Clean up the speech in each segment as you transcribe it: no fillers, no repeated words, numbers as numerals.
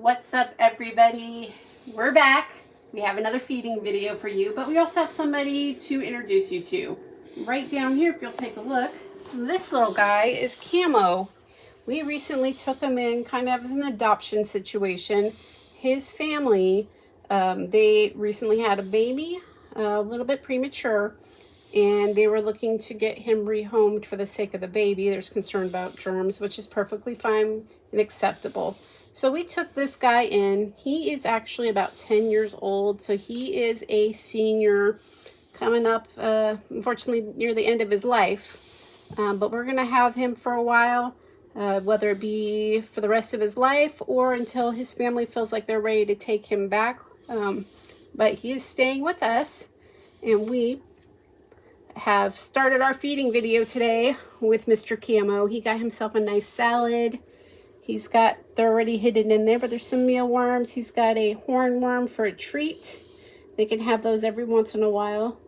What's up, everybody? We're back. We have another feeding video for you, but we also have somebody to introduce you to. Right down here, if you'll take a look, this little guy is Camo. We recently took him in kind of as an adoption situation. His family, they recently had a baby, a little bit premature, and they were looking to get him rehomed for the sake of the baby. There's concern about germs, which is perfectly fine and acceptable. So we took this guy in. He is actually about 10 years old, so he is a senior coming up, unfortunately, near the end of his life. But we're going to have him for a while, whether it be for the rest of his life or until his family feels like they're ready to take him back. But he is staying with us, and we have started our feeding video today with Mr. Camo. He got himself a nice salad. They're already hidden in there, but there's some mealworms. He's got a hornworm for a treat. They can have those every once in a while.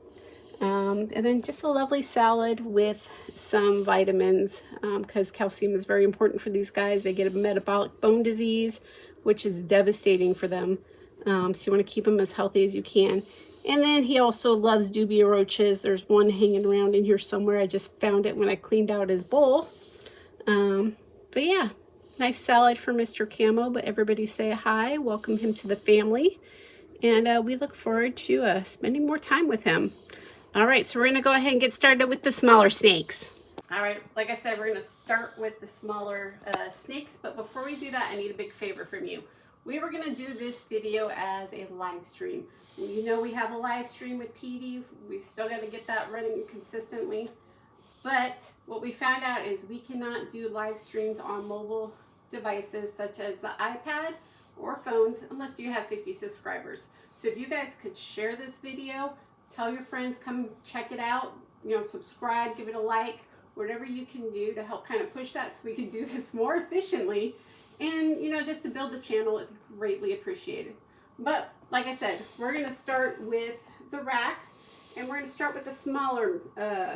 And then just a lovely salad with some vitamins, because calcium is very important for these guys. They get a metabolic bone disease, which is devastating for them. So you want to keep them as healthy as you can. And then he also loves dubia roaches. There's one hanging around in here somewhere. I just found it when I cleaned out his bowl. But yeah, nice salad for Mr. Camo. But everybody say hi. Welcome him to the family. And we look forward to spending more time with him. All right, so we're going to go ahead and get started with the smaller snakes. All right, like I said, we're going to start with the smaller snakes. But before we do that, I need a big favor from you. We were going to do this video as a live stream. You know we have a live stream with PD. We still got to get that running consistently. But what we found out is we cannot do live streams on mobile devices such as the iPad or phones unless you have 50 subscribers. So if you guys could share this video, tell your friends, come check it out, subscribe, give it a like, whatever you can do to help kind of push that so we can do this more efficiently. And, just to build the channel, it's greatly appreciated. But like I said, we're going to start with the rack, and we're going to start with the smaller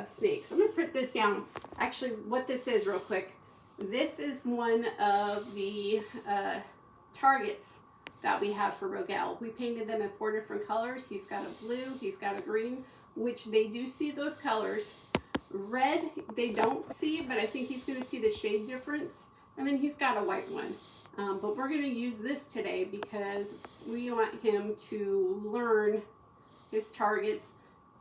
snakes. I'm going to put this down. Actually, what this is real quick. This is one of the targets that we have for Rogel. We painted them in 4 different colors. He's got a blue, he's got a green, which they do see those colors. Red, they don't see, but I think he's going to see the shade difference. And then he's got a white one. But we're going to use this today because we want him to learn his targets,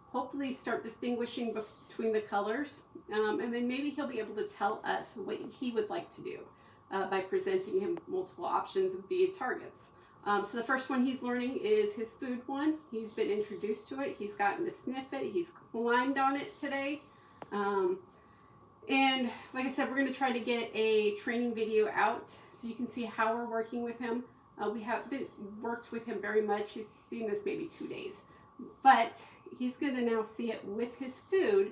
hopefully start distinguishing between the colors, and then maybe he'll be able to tell us what he would like to do by presenting him multiple options via targets. So the first one he's learning is his food one. He's been introduced to it. He's gotten to sniff it. He's climbed on it today. And like I said, we're going to try to get a training video out so you can see how we're working with him. We haven't worked with him very much. He's seen this maybe 2 days. But he's going to now see it with his food.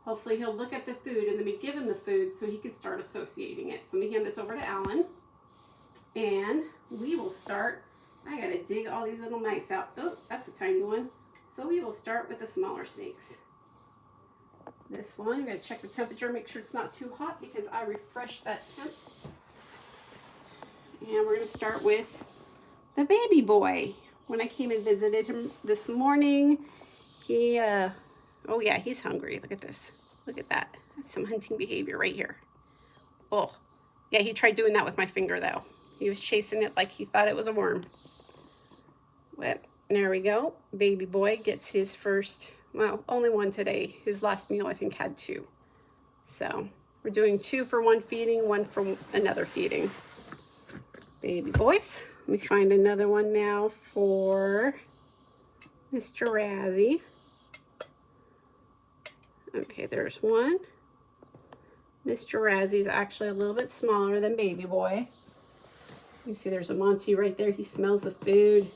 Hopefully he'll look at the food and then be given the food so he can start associating it. So let me hand this over to Alan. And we will start. I got to dig all these little mice out. Oh, that's a tiny one. So we will start with the smaller snakes. This one, I'm going to check the temperature, make sure it's not too hot because I refreshed that temp. And we're going to start with the baby boy. When I came and visited him this morning, he, oh yeah, he's hungry. Look at this. Look at that. That's some hunting behavior right here. Oh, yeah, he tried doing that with my finger though. He was chasing it like he thought it was a worm. Well, there we go. Baby boy gets his first, well, only one today. His last meal, I think, had 2. So we're doing 2 for one feeding, 1 for another feeding. Baby boys. Let me find another one now for Mr. Razzie. Okay, there's one. Mr. Razzie's actually a little bit smaller than baby boy. You see there's a Monty right there. He smells the food.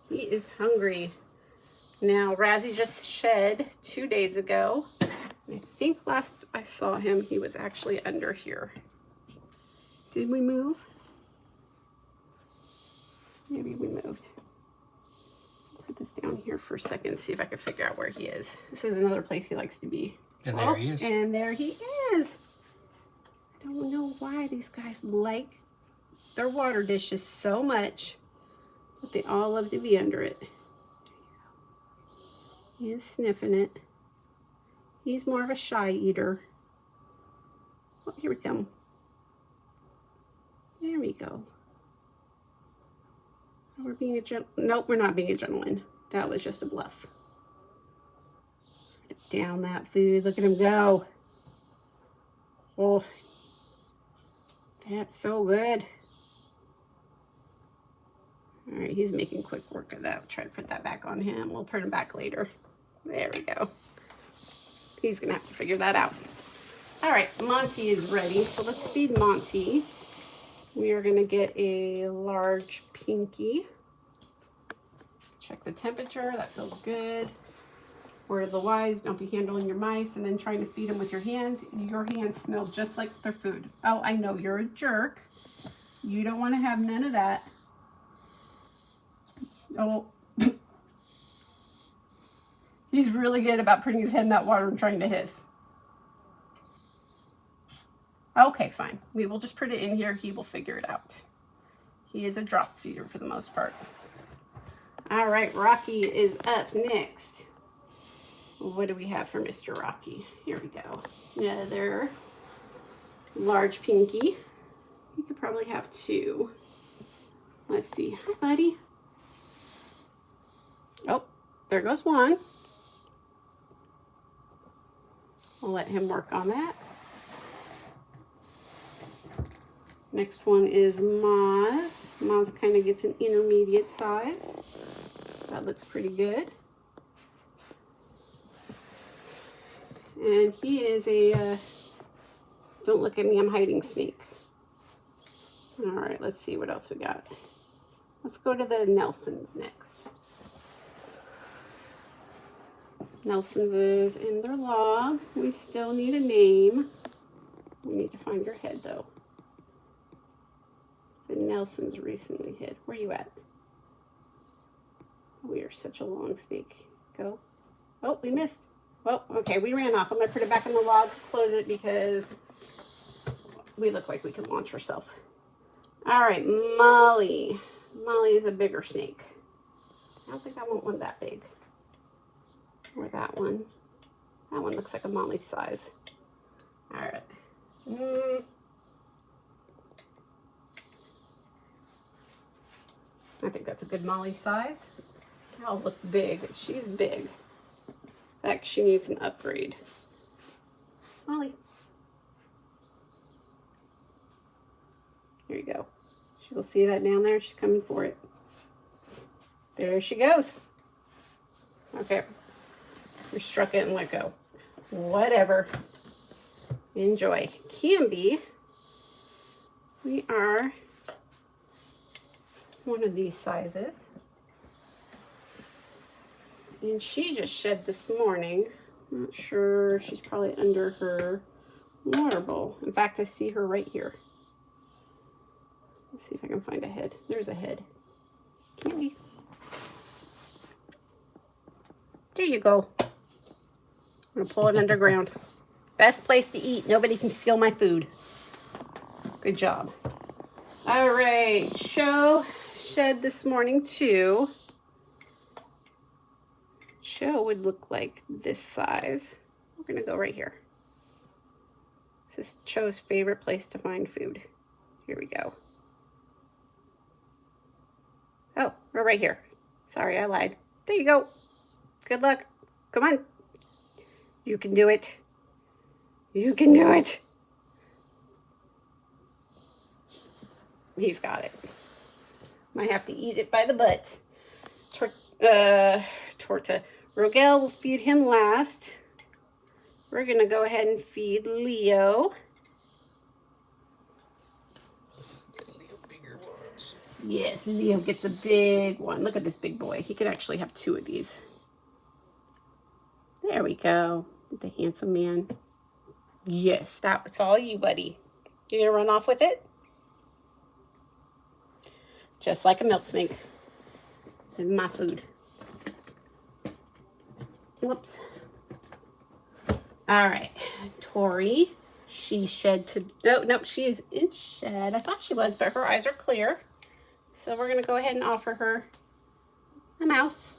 He is hungry. Now, Razzie just shed 2 days ago. I think last I saw him, he was actually under here. Did we move? Maybe we moved. Put this down here for a second and see if I can figure out where he is. This is another place he likes to be. And there he is. And there he is. I don't know why these guys like their water dishes so much, but they all love to be under it. He is sniffing it. He's more of a shy eater. Oh, here we come. There we go. We're being a nope, we're not being a gentleman. That was just a bluff. Get down that food. Look at him go. Oh, that's so good. All right, he's making quick work of that. Try to put that back on him. We'll put him back later. There we go. He's gonna have to figure that out. All right, Monty is ready. So let's feed Monty. We are gonna get a large pinky. Check the temperature, that feels good. Word of the wise, don't be handling your mice and then trying to feed them with your hands. Your hands smell just like their food. Oh, I know, you're a jerk. You don't want to have none of that. Oh. He's really good about putting his head in that water and trying to hiss. Okay, fine. We will just put it in here. He will figure it out. He is a drop feeder for the most part. All right, Rocky is up next. What do we have for Mr. Rocky? Here we go. Another large pinky. You could probably have two. Let's see. Hi, buddy. Oh, there goes one. I'll let him work on that. Next one is Maz. Maz kind of gets an intermediate size. That looks pretty good. And he is a, don't look at me, I'm hiding snake. All right, let's see what else we got. Let's go to the Nelsons next. Nelsons is in their log. We still need a name. We need to find your head though. The Nelsons recently hid. Where are you at? We are such a long snake. Go. Oh, we missed. Well, okay, we ran off. I'm going to put it back on the log, close it because we look like we can launch ourselves. All right, Molly. Molly is a bigger snake. I don't think I want one that big. Or that one. That one looks like a Molly size. All right. I think that's a good Molly size. I'll look big. She's big. In fact, she needs an upgrade. Molly. Here you go. She will see that down there. She's coming for it. There she goes. Okay. We struck it and let go. Whatever. Enjoy. Canby. We are one of these sizes. And she just shed this morning. Not sure. She's probably under her water bowl. In fact, I see her right here. Let's see if I can find a head. There's a head. Candy. There you go. I'm going to pull it underground. Best place to eat. Nobody can steal my food. Good job. All right. Show shed this morning too. Show would look like this size. We're going to go right here. This is Cho's favorite place to find food. Here we go. Oh, we're right here. Sorry, I lied. There you go. Good luck. Come on. You can do it. You can do it. He's got it. Might have to eat it by the butt. Torta. Rogel will feed him last. We're going to go ahead and feed Leo. Yes, Leo gets a big one. Look at this big boy. He could actually have two of these. There we go. The handsome man. Yes, that's all you, buddy. You gonna run off with it? Just like a milk snake. This is my food. Whoops. All right. Tori She shed to, no, nope, she is in shed. I thought she was, but her eyes are clear. So we're going to go ahead and offer her a mouse.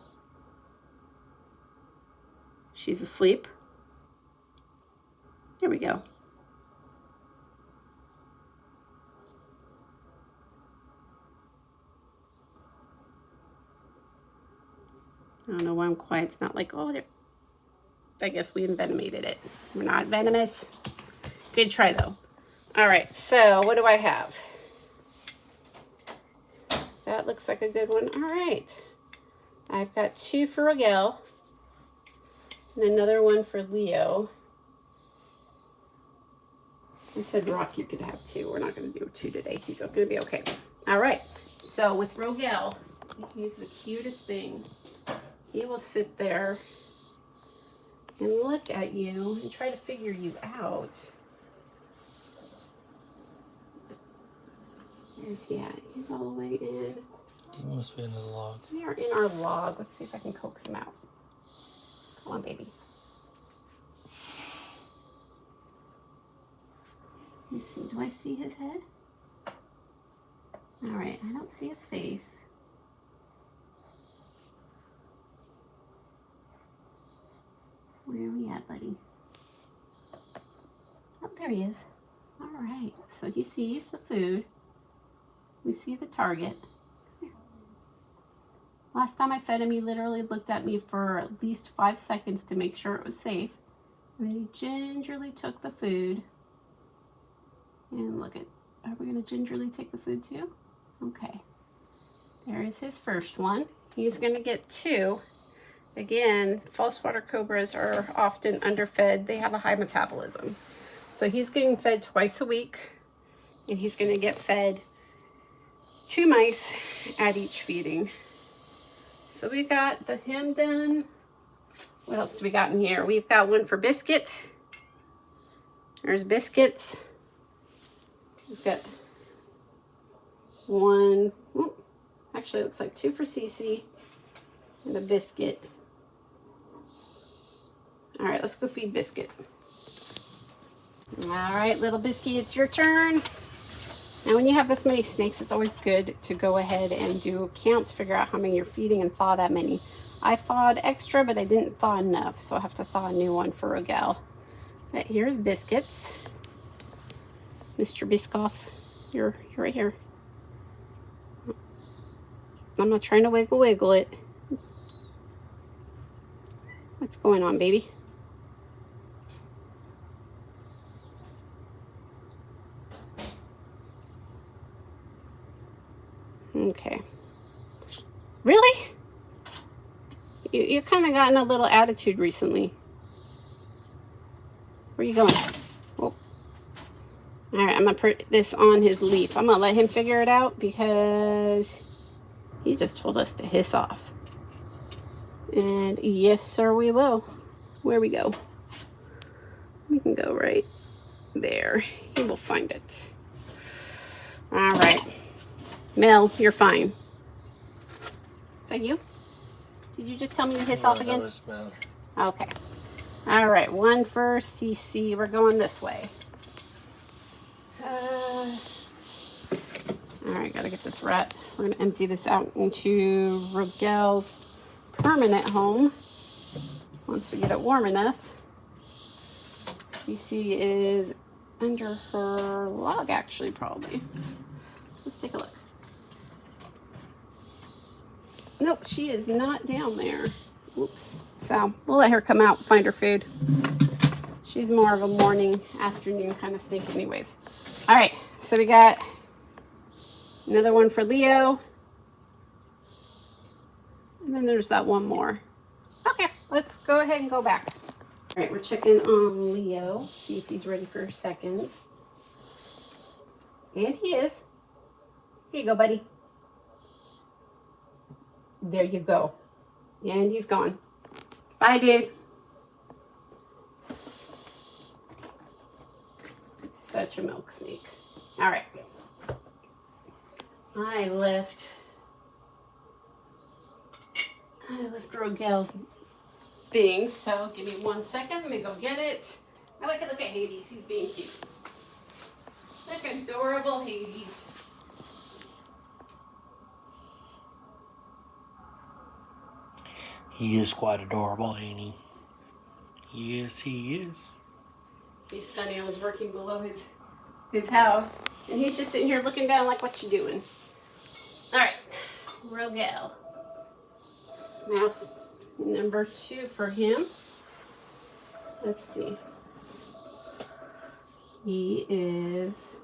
She's asleep. There we go. I don't know why I'm quiet. It's not like, oh, I guess we envenomated it. We're not venomous. Good try, though. All right, so what do I have? That looks like a good one. All right. I've got 2 for Rogel and another one for Leo. I said Rocky could have 2. We're not going to do 2 today. He's going to be okay. All right. So with Rogel, he's the cutest thing. He will sit there and look at you and try to figure you out. Where's he at? He's all the way in. He must be in his log. We are in our log. Let's see if I can coax him out. Come on, baby. Let me see. Do I see his head? All right. I don't see his face. Where are we at, buddy? Oh, there he is. All right. So he sees the food. We see the target. Last time I fed him, he literally looked at me for at least 5 seconds to make sure it was safe. And then he gingerly took the food. And look at, are we going to gingerly take the food too? Okay. There is his first one. He's going to get 2. Again, false water cobras are often underfed. They have a high metabolism. So he's getting fed twice a week. And he's going to get fed 2 mice at each feeding. So we got him done. What else do we got in here? We've got one for Biscuit. There's Biscuits. We've got one, actually it looks like 2 for Cece and a Biscuit. All right, let's go feed Biscuit. All right, little Biscuit, it's your turn. Now, when you have this many snakes, it's always good to go ahead and do counts, figure out how many you're feeding, and thaw that many. I thawed extra, but I didn't thaw enough, so I have to thaw a new one for Rogel. But here's Biscuits. Mr. Biscoff, you're right here. I'm not trying to wiggle it. What's going on, baby? Okay. Really? You kind of gotten a little attitude recently. Where are you going? Oh. All right, I'm going to put this on his leaf. I'm going to let him figure it out because he just told us to hiss off. And yes, sir, we will. Where we go? We can go right there. He will find it. All right. Mel, you're fine. Is that you? Did you just tell me to hiss off again? That was Mel. Okay. All right, 1 for CC. We're going this way. All right, gotta get this rat. We're gonna empty this out into Rogel's permanent home once we get it warm enough. CC is under her log, actually, probably. Let's take a look. Nope, she is not down there. Oops. So we'll let her come out and find her food. She's more of a morning, afternoon kind of snake anyways. All right, so we got another one for Leo. And then there's that one more. Okay, let's go ahead and go back. All right, we're checking on Leo, see if he's ready for seconds. And he is. Here you go, buddy. There you go. And he's gone. Bye, dude. Such a milk snake. All right. I left Rogel's thing, so give me 1 second. Let me go get it. Now we can look at Hades. He's being cute. Look, adorable Hades. He is quite adorable, ain't he? Yes, he is. He's funny. I was working below his house, and he's just sitting here looking down like, what you doing? All right, Rogel. Mouse number 2 for him. Let's see. He is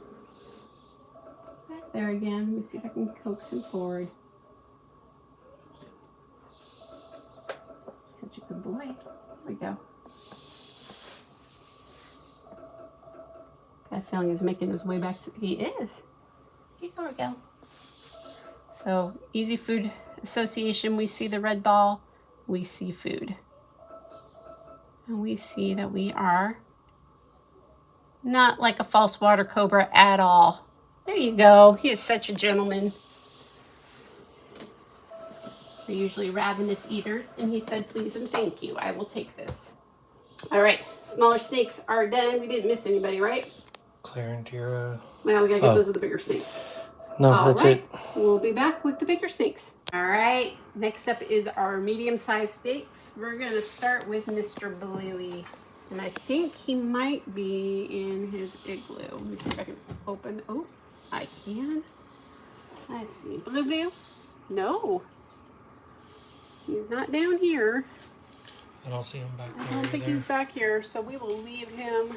back there again. Let me see if I can coax him forward. Such a good boy. There we go. Got a feeling he's making his way back to. He is. Here you go, Rogel. So, Easy Food Association, we see the red ball, we see food. And we see that we are not like a false water cobra at all. There you go. He is such a gentleman. They're usually ravenous eaters, and he said, please and thank you. I will take this. All right, smaller snakes are done. We didn't miss anybody, right? Claire and Tira. Well, we gotta get those are the bigger snakes. No, that's it. We'll be back with the bigger snakes. All right, next up is our medium-sized snakes. We're gonna start with Mr. Bluey. And I think he might be in his igloo. Let me see if I can open. Oh, I can. Let's see. Blue? No. He's not down here. I don't see him back there. I don't think he's back here, so we will leave him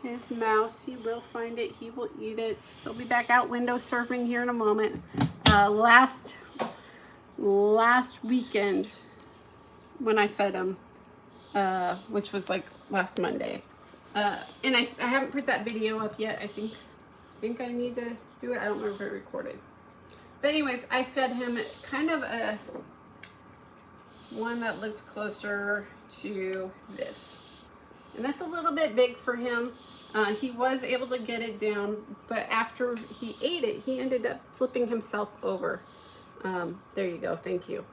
his mouse. He will find it. He will eat it. He'll be back out window surfing here in a moment. Last weekend when I fed him, which was like last Monday. And I haven't put that video up yet. I think I need to do it. I don't remember if I recorded. But anyways, I fed him kind of a one that looked closer to this. And that's a little bit big for him. He was able to get it down, but after he ate it, he ended up flipping himself over. There you go. Thank you.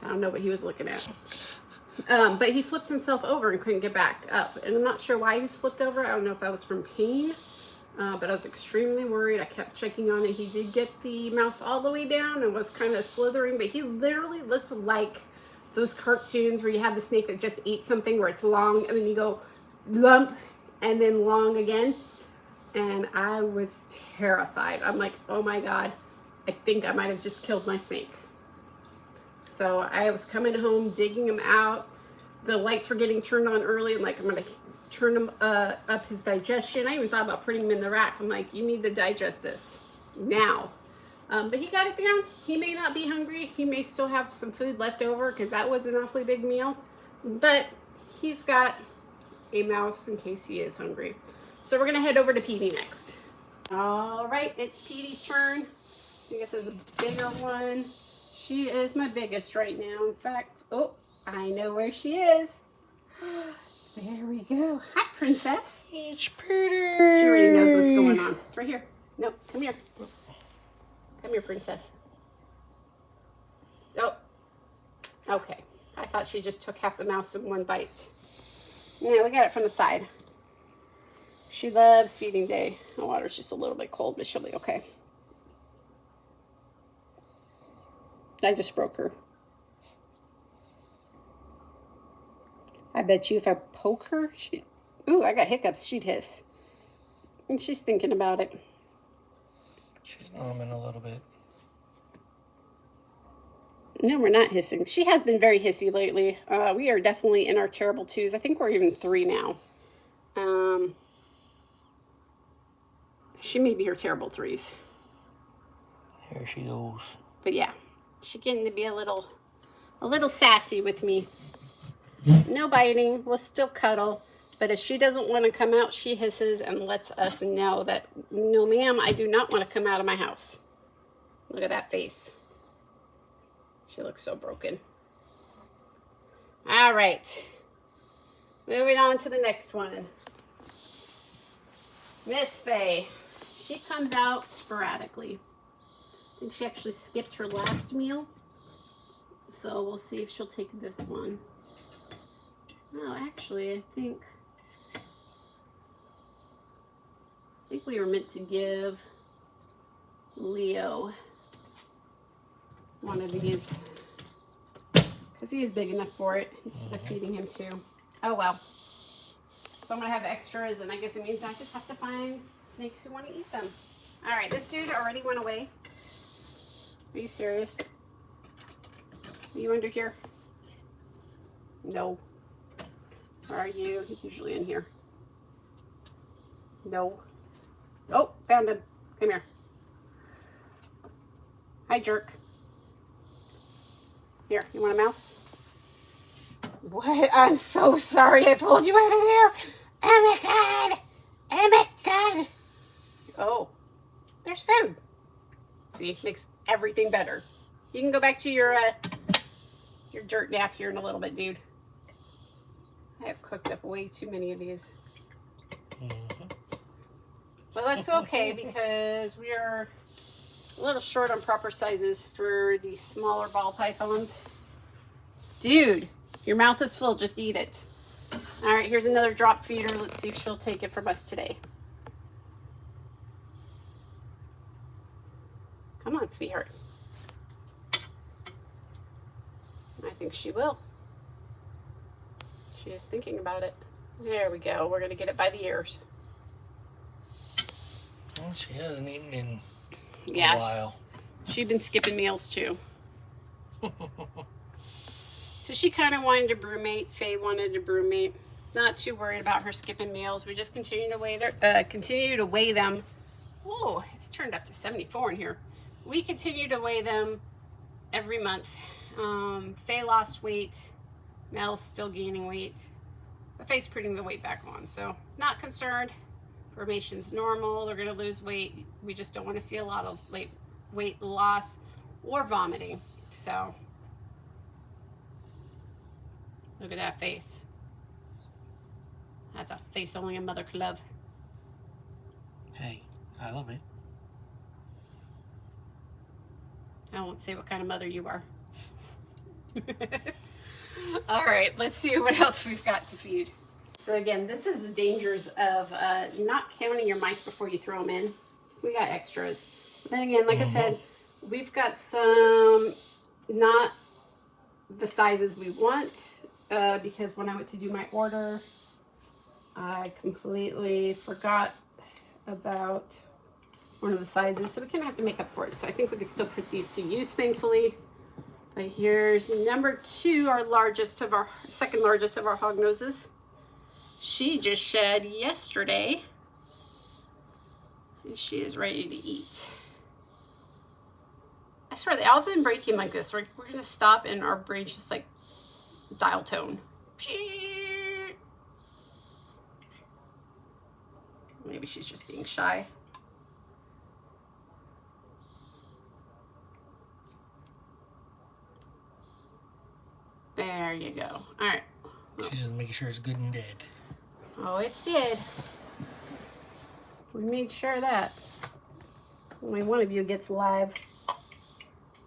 I don't know what he was looking at. But he flipped himself over and couldn't get back up. And I'm not sure why he was flipped over. I don't know if that was from pain, but I was extremely worried. I kept checking on it. He did get the mouse all the way down and was kind of slithering, but he literally looked like those cartoons where you have the snake that just ate something where it's long and then you go lump and then long again. And I was terrified. I'm like, oh my God, I think I might have just killed my snake. So I was coming home, digging him out. The lights were getting turned on early. I'm like, I'm going to turn him up his digestion. I even thought about putting him in the rack. I'm like, you need to digest this now. But he got it down. He may not be hungry. He may still have some food left over because that was an awfully big meal. But he's got a mouse in case he is hungry. So we're going to head over to Petey next. All right, it's Petey's turn. I guess there's a bigger one. She is my biggest right now. In fact, oh, I know where she is. There we go. Hi, princess. It's pretty. She already knows what's going on. It's right here. No, come here. Come here, princess. Oh, okay. I thought she just took half the mouse in one bite. Yeah, we got it from the side. She loves feeding day. The water's just a little bit cold, but she'll be okay. I just broke her. I bet you if I poke her, ooh, I got hiccups, she'd hiss. And she's thinking about it. She's numbing a little bit. No, we're not hissing. She has been very hissy lately. We are definitely in our terrible 2s. I think we're even 3 now. She may be her terrible 3s. Here she goes. But yeah, she's getting to be a little sassy with me. No biting. We'll still cuddle. But if she doesn't want to come out, she hisses and lets us know that, no, ma'am, I do not want to come out of my house. Look at that face. She looks so broken. All right. Moving on to the next one. Miss Faye. She comes out sporadically. I think she actually skipped her last meal. So we'll see if she'll take this one. No, actually, I think think we were meant to give Leo one of these because he's big enough for it instead of feeding him two. Oh well. So I'm going to have extras, and I guess it means I just have to find snakes who want to eat them. All right, this dude already went away. Are you serious? Are you under here? No. Where are you? He's usually in here. No. Oh, found him. Come here. Hi, jerk. Here, you want a mouse? What? I'm so sorry I pulled you out of there. Oh my god. Oh my god. Oh, there's food. See, makes everything better. You can go back to your dirt nap here in a little bit, dude. I have cooked up way too many of these. Well, that's okay because we are a little short on proper sizes for the smaller ball pythons. Dude, your mouth is full. Just eat it. All right, here's another drop feeder. Let's see if she'll take it from us today. Come on, sweetheart. I think she will. She is thinking about it. There we go. We're going to get it by the ears. Well, she hasn't eaten in a while. She's been skipping meals too. So she kind of wanted to brewmate. Faye wanted to brewmate. Not too worried about her skipping meals. We just continue to weigh them. Oh, it's turned up to 74 in here. We continue to weigh them every month. Faye lost weight. Mel's still gaining weight. But Faye's putting the weight back on, so not concerned. Formation's normal. They're going to lose weight. We just don't want to see a lot of weight loss or vomiting. So look at that face. That's a face only a mother could love. Hey, I love it. I won't say what kind of mother you are. All right, let's see what else we've got to feed. So again, this is the dangers of not counting your mice before you throw them in. We got extras. But then again, like I said, we've got some not the sizes we want because when I went to do my order, I completely forgot about one of the sizes. So we kind of have to make up for it. So I think we could still put these to use, thankfully. But here's number 2, second largest of our hog noses. She just shed yesterday, and she is ready to eat. I swear, they all been breaking like this. We're going to stop, and our brain's just like dial tone. Maybe she's just being shy. There you go. All right. She's just making sure it's good and dead. Oh, it's dead. We made sure of that. Only one of you gets live.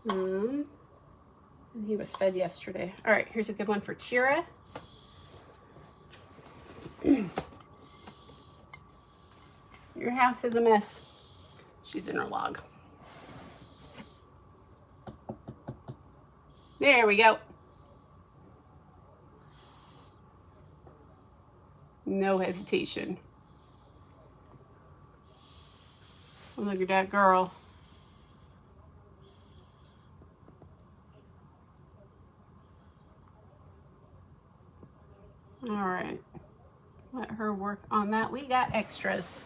And he was fed yesterday. All right, here's a good one for Tira. Your house is a mess. She's in her log. There we go. No hesitation. Look at that girl. All right. Let her work on that. We got extras.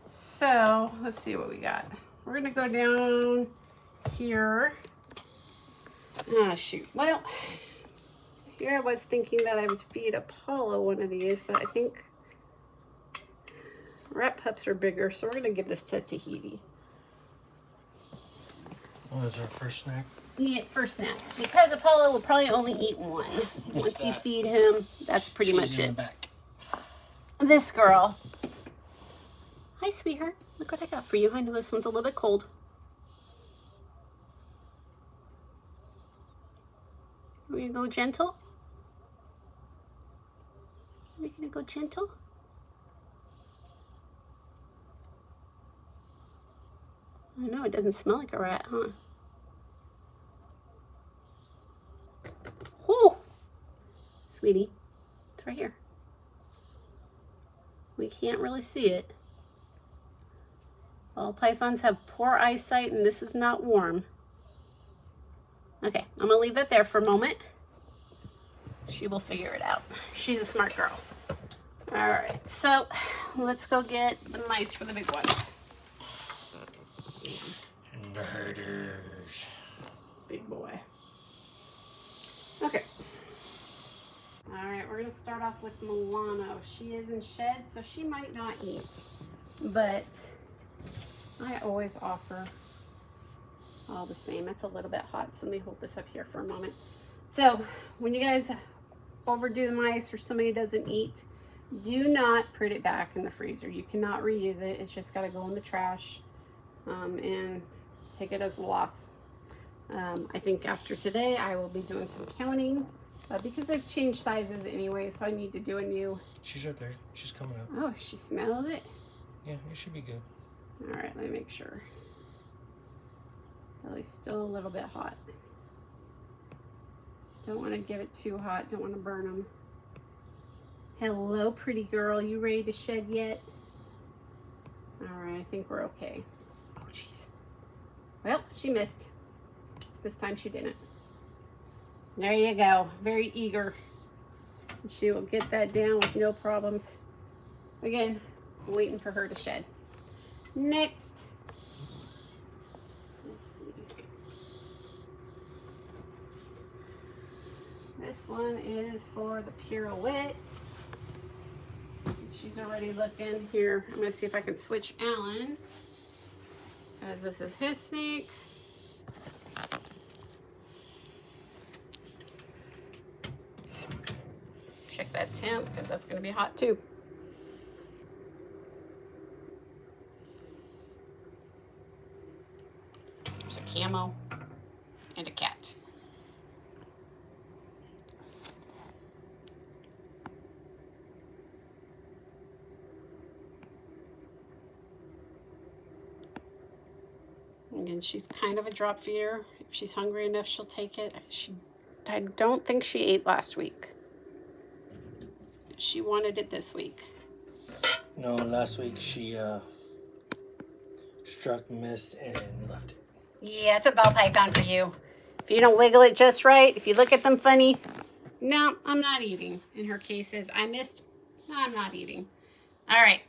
So let's see what we got. We're going to go down here. Ah, shoot. Well, here I was thinking that I would feed Apollo one of these, but I think rat pups are bigger, so we're going to give this to Tahiti. What was our first snack? Yeah, first snack. Because Apollo will probably only eat one. Once you feed him, that's pretty much it. Back. This girl. Hi, sweetheart. Look what I got for you. I know this one's a little bit cold. Are we going to go gentle? Are we going to go gentle? I know, it doesn't smell like a rat, huh? Oh! Sweetie, it's right here. We can't really see it. Ball pythons have poor eyesight and this is not warm. Okay, I'm gonna leave that there for a moment. She will figure it out. She's a smart girl. All right, so let's go get the mice for the big ones. And the herders. Big boy. Okay. All right, we're gonna start off with Milano. She is in shed, so she might not eat, but I always offer all the same. It's a little bit hot, so let me hold this up here for a moment. So when you guys overdo the mice or somebody doesn't eat, do not put it back in the freezer. You cannot reuse it. It's just got to go in the trash and take it as a loss. I think after today I will be doing some counting because they've changed sizes anyway, so I need to do a new. She's right there. She's coming up. Oh, she smelled it? Yeah, it should be good. All right, let me make sure. Belly's still a little bit hot. Don't want to give it too hot. Don't want to burn them. Hello, pretty girl. You ready to shed yet? All right, I think we're okay. Oh, jeez. Well, she missed. This time she didn't. There you go. Very eager. She will get that down with no problems. Again, I'm waiting for her to shed. Next. Let's see. This one is for the pirouette. She's already looking here. I'm gonna see if I can switch Alan, as this is his snake. Check that temp, because that's gonna be hot too. There's a Camo and a cat. Again, she's kind of a drop feeder. If she's hungry enough, she'll take it. I don't think she ate last week. She wanted it this week. No, last week she struck miss and left it. Yeah, it's a bell python for you. If you don't wiggle it just right, if you look at them funny, no, I'm not eating. In her case is, I missed, no, I'm not eating. All right,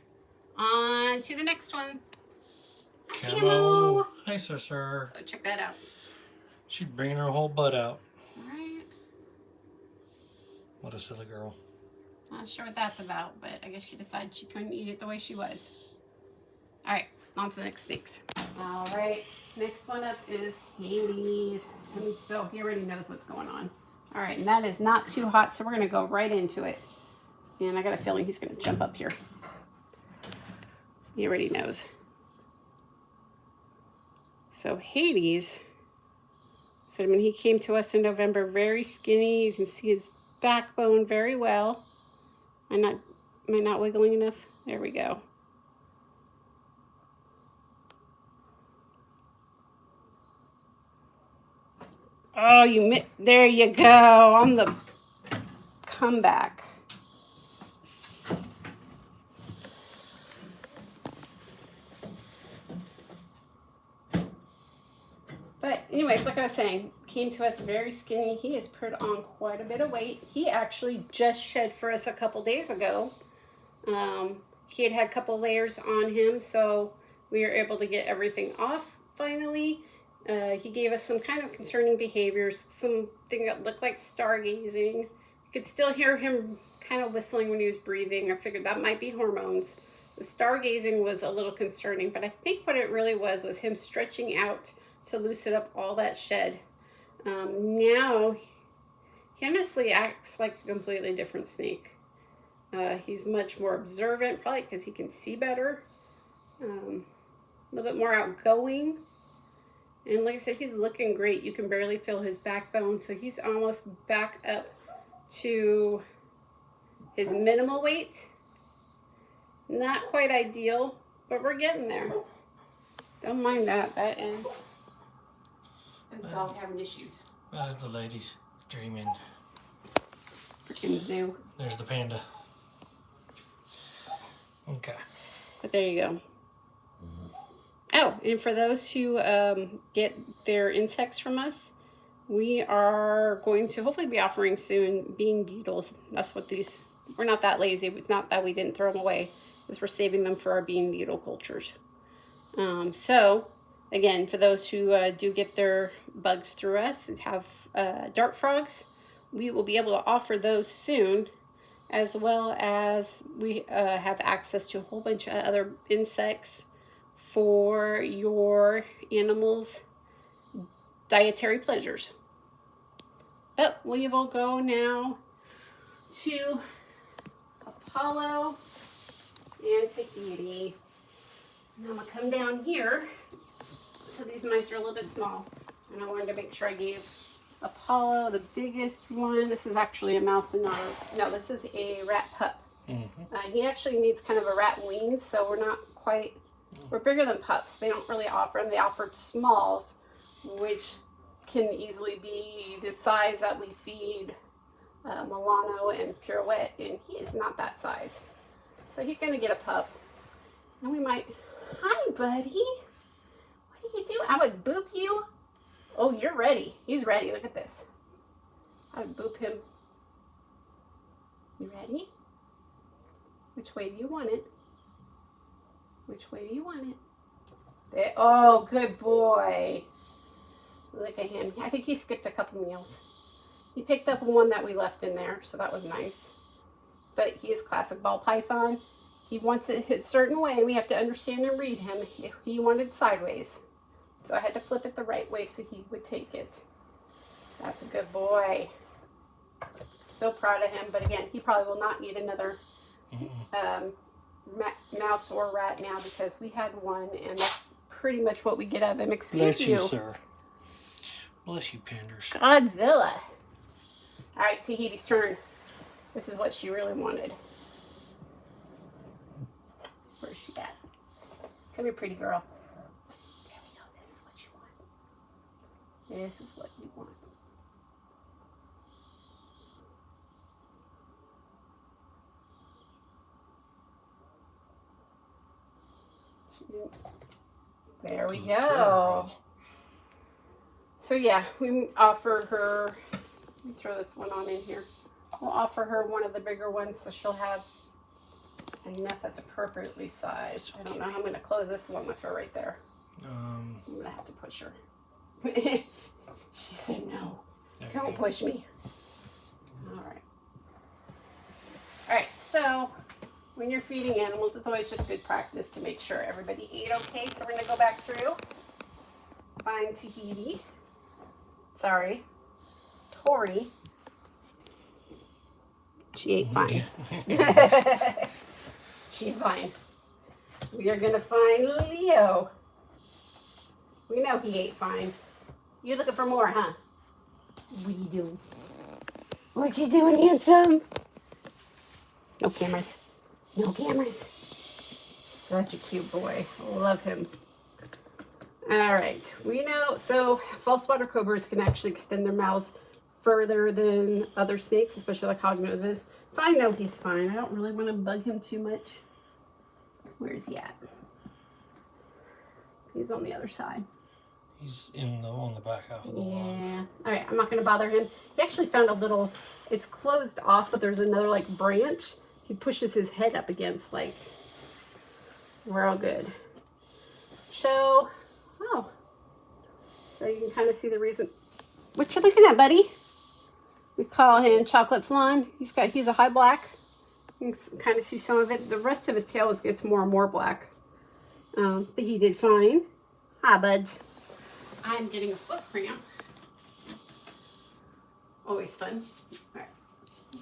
on to the next one. Hi, Camo. Hi, sir. Go check that out. She's bringing her whole butt out. All right. What a silly girl. Not sure what that's about, but I guess she decided she couldn't eat it the way she was. All right, on to the next snakes. All right, next one up is Hades. Oh, he already knows what's going on. All right, and that is not too hot, so we're gonna go right into it. And I got a feeling he's gonna jump up here. He already knows. So Hades, so when he came to us in November, very skinny. You can see his backbone very well. Am I not wiggling enough? There we go. Oh, there you go on the comeback. But anyways, like I was saying, came to us very skinny. He has put on quite a bit of weight. He actually just shed for us a couple days ago. He had a couple layers on him, so we were able to get everything off finally. He gave us some kind of concerning behaviors, something that looked like stargazing. You could still hear him kind of whistling when he was breathing. I figured that might be hormones. The stargazing was a little concerning, but I think what it really was him stretching out to loosen up all that shed. Now, he honestly acts like a completely different snake. He's much more observant, probably because he can see better. A little bit more outgoing. And like I said, he's looking great. You can barely feel his backbone, so he's almost back up to his minimal weight. Not quite ideal, but we're getting there. Don't mind that. That is a dog having issues. That is the lady's dreaming. Freaking zoo. There's the panda. Okay. But there you go. Oh, and for those who get their insects from us, we are going to hopefully be offering soon bean beetles. That's what these, we're not that lazy. It's not that we didn't throw them away. It's we're saving them for our bean beetle cultures. So, again, for those who do get their bugs through us and have dart frogs, we will be able to offer those soon, as well as we have access to a whole bunch of other insects for your animals' dietary pleasures. But we will go now to Apollo and Tahiti. And I'm going to come down here. So these mice are a little bit small. And I wanted to make sure I gave Apollo the biggest one. This is actually a mouse and not a... No, this is a rat pup. Mm-hmm. He actually needs kind of a rat wean, so we're not quite... We're bigger than pups. They don't really offer them. They offer smalls, which can easily be the size that we feed Milano and Pirouette, and he is not that size. So he's going to get a pup. And we might... Hi, buddy. What do you do? I would boop you. Oh, you're ready. He's ready. Look at this. I would boop him. You ready? Which way do you want it? Which way do you want it? There. Oh, good boy. Look at him. I think he skipped a couple meals. He picked up one that we left in there, so that was nice. But he is classic ball python. He wants it a certain way. We have to understand and read him. He wanted sideways. So I had to flip it the right way so he would take it. That's a good boy. So proud of him. But again, he probably will not need another mouse or rat now because we had one and that's pretty much what we get out of him. Excuse you. Bless you, sir. Bless you, panders. Godzilla. All right, Tahiti's turn. This is what she really wanted. Where's she at? Come here, pretty girl. There we go. This is what you want. This is what you want. There we go. So yeah, we offer her, let me throw this one on in here. We'll offer her one of the bigger ones so she'll have enough that's appropriately sized. I don't know how I'm going to close this one with her right there. I'm going to have to push her. She said no. Don't push me. All right. All right, so when you're feeding animals, it's always just good practice to make sure everybody ate okay. So we're going to go back through. Find Tahiti. Sorry. Tori. She ate fine. She's fine. We are going to find Leo. We know he ate fine. You're looking for more, huh? What are you doing? What you doing, handsome? No cameras. No cameras. Such a cute boy. Love him. All right. We know, so false water cobras can actually extend their mouths further than other snakes, especially like hognoses. So I know he's fine. I don't really want to bug him too much. Where is he at? He's on the other side. He's on the back half of the log. Yeah. All right. I'm not going to bother him. He actually found a little, it's closed off, but there's another like branch. He pushes his head up against, like, we're all good. So, oh. So you can kind of see the reason. What you looking at, buddy? We call him Chocolate Flan. He's a high black. You can kind of see some of it. The rest of his tail gets more and more black. But he did fine. Hi, buds. I'm getting a foot cramp. Always fun. All right.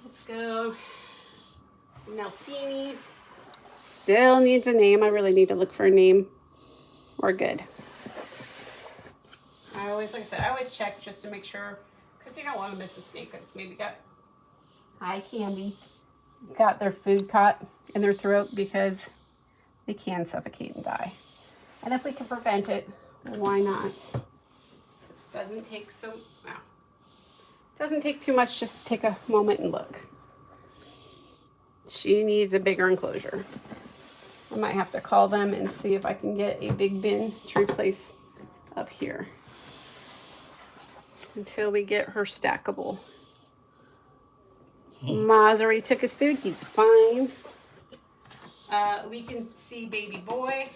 Let's go. Nelsini. Still needs a name. I really need to look for a name. We're good. Like I said, I always check just to make sure, because you don't want to miss a snake that's maybe got, hi Candy, got their food caught in their throat because they can suffocate and die. And if we can prevent it, why not? This doesn't take doesn't take too much, just take a moment and look. She needs a bigger enclosure. I might have to call them and see if I can get a big bin to replace up here until we get her stackable. Maz already took his food. He's fine. We can see baby boy.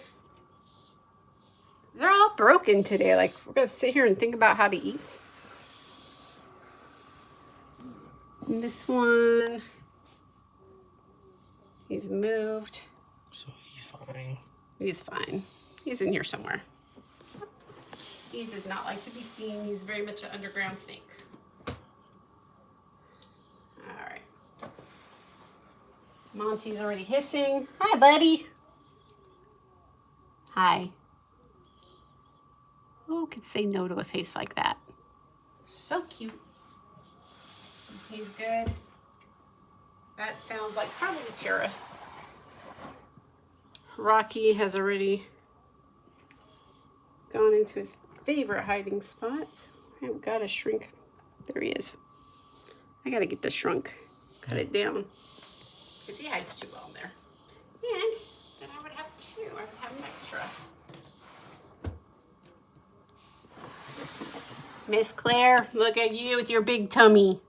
They're all broken today. Like, we're going to sit here and think about how to eat. And this one, he's moved. So he's fine. He's fine. He's in here somewhere. He does not like to be seen. He's very much an underground snake. All right. Monty's already hissing. Hi, buddy. Hi. Who could say no to a face like that? So cute. He's good. That sounds like probably Tara. Rocky has already gone into his favorite hiding spot. I've got to shrink. There he is. I got to get this shrunk. Cut it down. Because he hides too well in there. And then I would have two. I would have an extra. Miss Claire, look at you with your big tummy.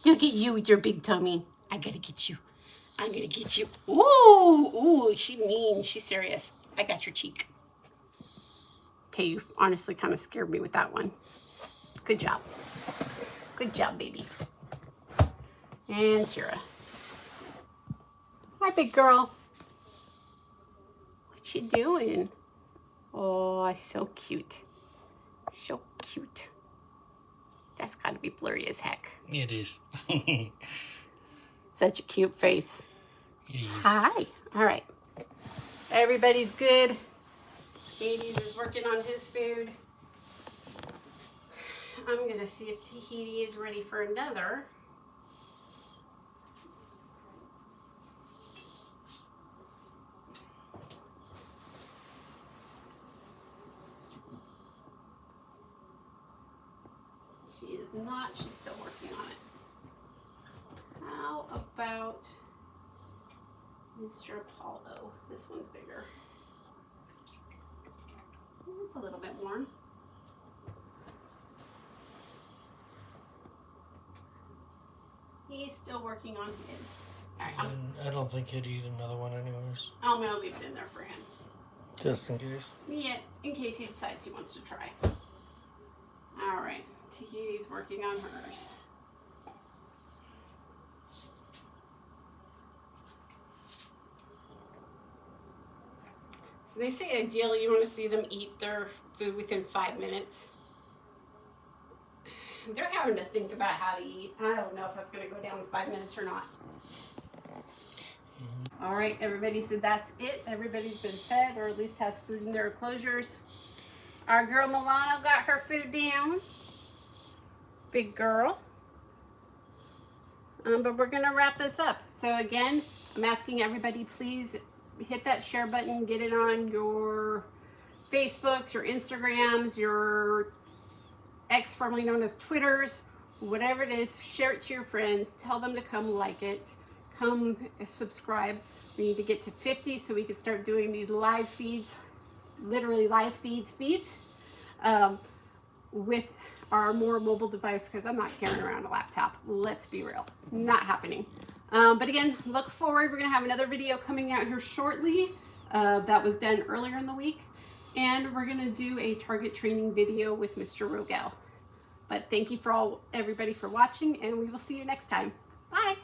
Look at you with your big tummy. I gotta get you. I'm gonna get you. Ooh, ooh, she mean. She's serious. I got your cheek. Okay, you honestly kind of scared me with that one. Good job. Good job, baby. And Tira. Hi, big girl. What you doing? Oh, so cute. So cute. That's gotta be blurry as heck. It is. Such a cute face. It is. Hi. All right. Everybody's good. Hades is working on his food. I'm going to see if Tahiti is ready for another. She is not. She's still working on it. How about Mr. Apollo? This one's bigger. It's a little bit warm. He's still working on his. All right, I don't think he'd eat another one anyways. I'm going to leave it in there for him. Just in case. Yeah, in case he decides he wants to try. All right, Tahiti's working on hers. So they say ideally you want to see them eat their food within 5 minutes. They're having to think about how to eat. I don't know if that's going to go down in 5 minutes or not. All right, everybody said that's it. Everybody's been fed, or at least has food in their enclosures. Our girl Milano got her food down. Big girl. But we're going to wrap this up. So again, I'm asking everybody, please hit that share button. Get it on your Facebooks, your Instagrams, your X formerly known as Twitters, whatever it is. Share it to your friends. Tell them to come like it. Come subscribe. We need to get to 50 so we can start doing these live feeds, literally live feeds, with our more mobile device, because I'm not carrying around a laptop. Let's be real. Not happening. But again, look forward. We're going to have another video coming out here shortly that was done earlier in the week. And we're going to do a target training video with Mr. Rogel. But thank you for everybody for watching, and we will see you next time. Bye.